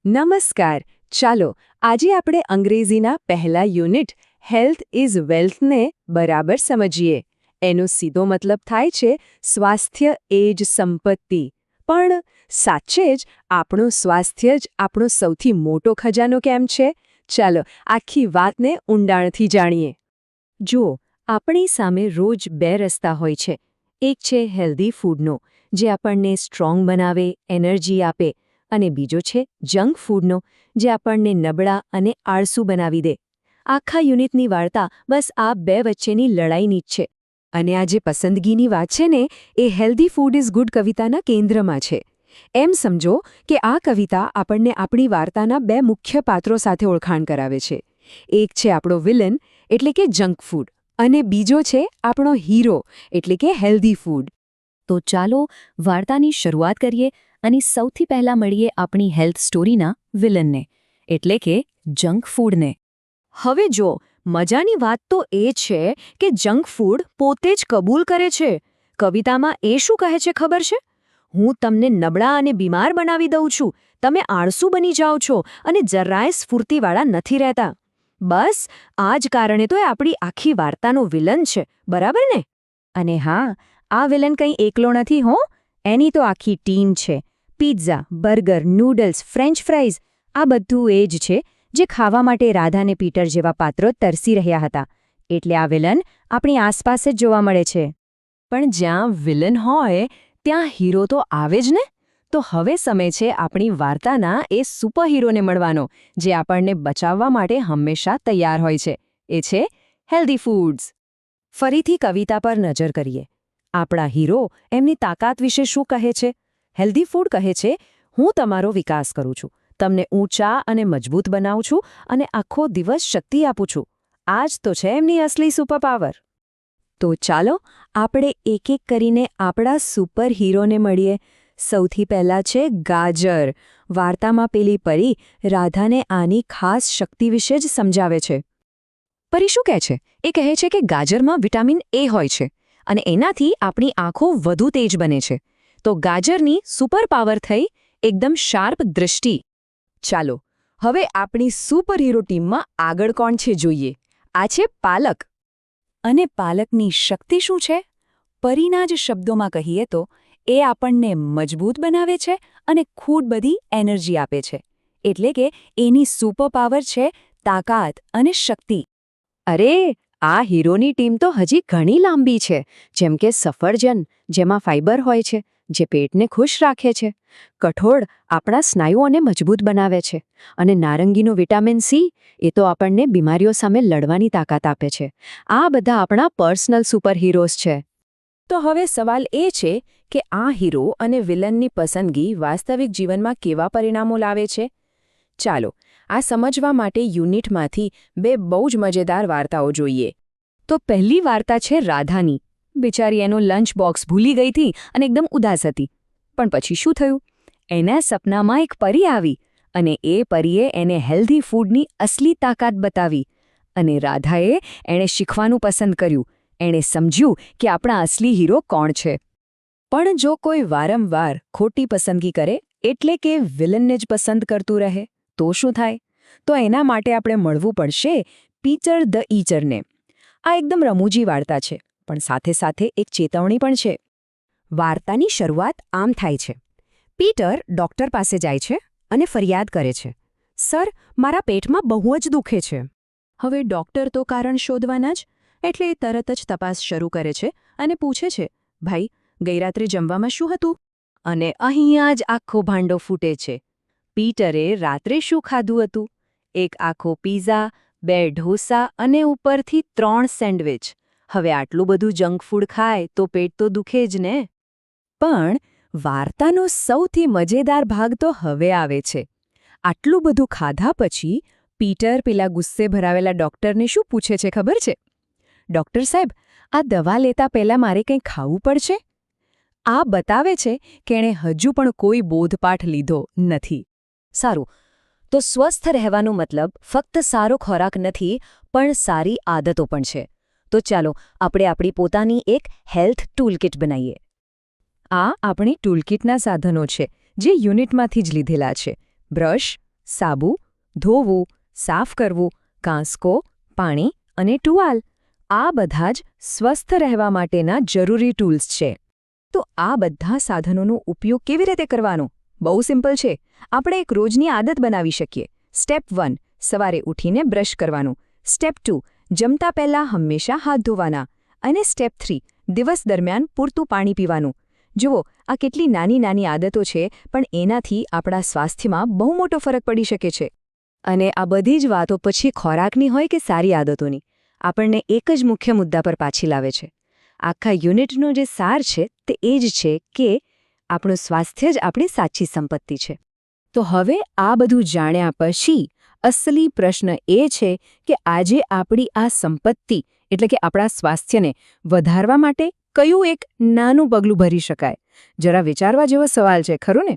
નમસ્કાર. ચાલો આજે આપણે અંગ્રેજીના પહેલા યુનિટ હેલ્થ ઇઝ વેલ્થને બરાબર સમજીએ. એનો સીધો મતલબ થાય છે સ્વાસ્થ્ય એ જ સંપત્તિ. પણ સાચે જ આપણું સ્વાસ્થ્ય જ આપણો સૌથી મોટો ખજાનો કેમ છે? ચાલો આખી વાતને ઊંડાણથી જાણીએ. જુઓ, આપણી સામે રોજ બે રસ્તા હોય છે. એક છે હેલ્ધી ફૂડનો, જે આપણને સ્ટ્રોંગ બનાવે, એનર્જી આપે, અને બીજો છે જંક ફૂડનો, જે આપણને નબળા અને આળસુ બનાવી દે. આખા યુનિટની વાર્તા બસ આ બે વચ્ચેની લડાઈની જ છે. અને આ જે પસંદગીની વાત છે ને, એ હેલ્ધી ફૂડ ઇઝ ગુડ કવિતાના કેન્દ્રમાં છે. એમ સમજો કે આ કવિતા આપણને આપણી વાર્તાના બે મુખ્ય પાત્રો સાથે ઓળખાણ કરાવે છે. એક છે આપણો વિલન, એટલે કે જંક ફૂડ, અને બીજો છે આપણો હીરો, એટલે કે હેલ્ધી ફૂડ. તો ચાલો વાર્તાની શરૂઆત કરીએ અને સૌથી પહેલાં મળીએ આપણી હેલ્થ સ્ટોરીના વિલનને, એટલે કે જંક ફૂડને. હવે જો, મજાની વાત તો એ છે કે જંક ફૂડ પોતે જ કબૂલ કરે છે. કવિતામાં એ શું કહે છે ખબર છે? હું તમને નબળા અને બીમાર બનાવી દઉં છું, તમે આળસુ બની જાઓ છો અને જરાય સ્ફૂર્તિવાળા નથી રહેતા. બસ આ જ કારણે તો એ આપણી આખી વાર્તાનો વિલન છે, બરાબર ને? અને હા, આ વિલન કંઈ એકલો નથી હો, એની તો આખી ટીમ છે. Pizza, burger, noodles, French fries, આ બધું એ જ છે જે ખાવા માટે રાધા અને પીટર જેવા પાત્રો તરસી રહ્યા હતા. એટલે આ વિલન આપણી આસપાસ જ જોવા મળે છે. પણ જ્યાં વિલન હોય ત્યાં હીરો તો આવે જ ને! તો હવે સમય છે આપણી વાર્તાના એ સુપરહીરોને મળવાનો, જે આપણને બચાવવા માટે હંમેશા તૈયાર હોય છે. એ છે હેલ્ધી ફૂડ્સ. ફરીથી કવિતા પર નજર કરીએ. આપણા હીરો એમની તાકાત વિશે શું કહે છે? હેલ્ધી ફૂડ કહે છે, હું તમારો વિકાસ કરું છું, તમને ઊંચા અને મજબૂત બનાવું છું અને આખો દિવસ શક્તિ આપું છું. આ જ તો છે એમની અસલી સુપરપાવર. તો ચાલો આપણે એક એક કરીને આપણા સુપર હીરોને મળીએ. સૌથી પહેલાં છે ગાજર. વાર્તામાં પેલી પરી રાધાને આની ખાસ શક્તિ વિશે જ સમજાવે છે. પરી શું કહે છે? એ કહે છે કે ગાજરમાં વિટામિન એ હોય છે અને એનાથી આપણી આંખો વધુ તેજ બને છે. તો ગાજરની સુપરપાવર થઈ એકદમ શાર્પ દૃષ્ટિ. ચાલો હવે આપણી સુપરહીરો ટીમમાં આગળ કોણ છે જોઈએ. આ છે પાલક. અને પાલકની શક્તિ શું છે? પરીના જ શબ્દોમાં કહીએ તો એ આપણને મજબૂત બનાવે છે અને ખૂબ બધી એનર્જી આપે છે. એટલે કે એની સુપરપાવર છે તાકાત અને શક્તિ. અરે, આ હીરોની ટીમ તો હજી ઘણી લાંબી છે. જેમ કે સફરજન, જેમાં ફાઇબર હોય છે, જે પેટને ખુશ રાખે છે. કઠોળ આપણા સ્નાયુઓને મજબૂત બનાવે છે. અને નારંગીનું વિટામિન સી, એ તો આપણને બીમારીઓ સામે લડવાની તાકાત આપે છે. આ બધા આપણા પર્સનલ સુપરહીરોઝ છે. તો હવે સવાલ એ છે કે આ હીરો અને વિલનની પસંદગી વાસ્તવિક જીવનમાં કેવા પરિણામો લાવે છે? ચાલો આ સમજવા માટે યુનિટમાંથી બે બહુ જ મજેદાર વાર્તાઓ જોઈએ. તો પહેલી વાર્તા છે રાધાની. બિચારી એનું લંચ બોક્સ ભૂલી ગઈ હતી અને એકદમ ઉદાસ હતી. પણ પછી શું થયું? એના સપનામાં એક પરી આવી અને એ પરીએ એને હેલ્ધી ફૂડની અસલી તાકાત બતાવી. અને રાધાએ એણે શીખવાનું પસંદ કર્યું. એણે સમજ્યું કે આપણા અસલી હીરો કોણ છે. પણ જો કોઈ વારંવાર ખોટી પસંદગી કરે, એટલે કે વિલનને જ પસંદ કરતું રહે, તો શું થાય? તો એના માટે આપણે મળવું પડશે પીટર ધ ઈચરને. આ એકદમ રમૂજી વાર્તા છે, પણ સાથે સાથે એક ચેતવણી પણ છે. વાર્તાની શરૂઆત આમ થાય છે. પીટર ડૉક્ટર પાસે જાય છે અને ફરિયાદ કરે છે, સર, મારા પેટમાં બહુ જ દુખે છે. હવે ડૉક્ટર તો કારણ શોધવાના જ, એટલે એ તરત જ તપાસ શરૂ કરે છે અને પૂછે છે, ભાઈ, ગઈ રાત્રે જમવામાં શું હતું? અને અહીંયા જ આખો ભાંડો ફૂટે છે. પીટરે રાત્રે શું ખાધું હતું? એક આખો પિઝા, 2 ઢોસા અને ઉપરથી 3 સેન્ડવિચ. હવે આટલું બધું જંક ફૂડ ખાય તો પેટ તો દુખે જ ને. પણ વાર્તાનો સૌથી મજેદાર ભાગ તો હવે આવે છે. આટલું બધું ખાધા પછી પીટર પેલા ગુસ્સે ભરાવેલા ડૉક્ટરને શું પૂછે છે ખબર છે? ડૉક્ટર સાહેબ, આ દવા લેતા પહેલાં મારે કંઈ ખાવું પડશે? આ બતાવે છે કે એણે હજુ પણ કોઈ બોધપાઠ લીધો નથી. સારું, તો સ્વસ્થ રહેવાનો મતલબ ફક્ત સારો ખોરાક નથી, પણ સારી આદતો પણ છે. તો ચાલો આપણે આપણી પોતાની એક હેલ્થ ટૂલકિટ બનાવીએ. આ આપણી ટૂલકિટના સાધનો છે, જે યુનિટમાંથી જ લીધેલા છે. બ્રશ, સાબુ, ધોવું, સાફ કરવું, કાંસકો, પાણી અને ટુવાલ આ બધા જ સ્વસ્થ રહેવા માટેના જરૂરી ટૂલ્સ છે. તો આ બધા સાધનોનો ઉપયોગ કેવી રીતે કરવાનો? બહુ સિમ્પલ છે. આપણે એક રોજની આદત બનાવી શકીએ. સ્ટેપ 1 સવારે ઉઠીને બ્રશ કરવાનું. સ્ટેપ 2 જમતા પહેલાં હંમેશા હાથ ધોવાના. અને સ્ટેપ 3 દિવસ દરમિયાન પૂરતું પાણી પીવાનું. જુઓ, આ કેટલી નાની નાની આદતો છે, પણ એનાથી આપણા સ્વાસ્થ્યમાં બહુ મોટો ફરક પડી શકે છે. અને આ બધી જ વાતો પછી ખોરાકની હોય કે સારી આદતોની, આપણને એક જ મુખ્ય મુદ્દા પર પાછી લાવે છે. આખા યુનિટનો જે સાર છે તે એ જ છે કે આપણું સ્વાસ્થ્ય જ આપણી સાચી સંપત્તિ છે. તો હવે આ બધું જાણ્યા પછી અસલી પ્રશ્ન એ છે કે આજે આપણી આ સંપત્તિ એટલે કે આપણા સ્વાસ્થ્યને વધારવા માટે કયું એક નાનું પગલું ભરી શકાય? જરા વિચારવા જેવો સવાલ છે, ખરું ને?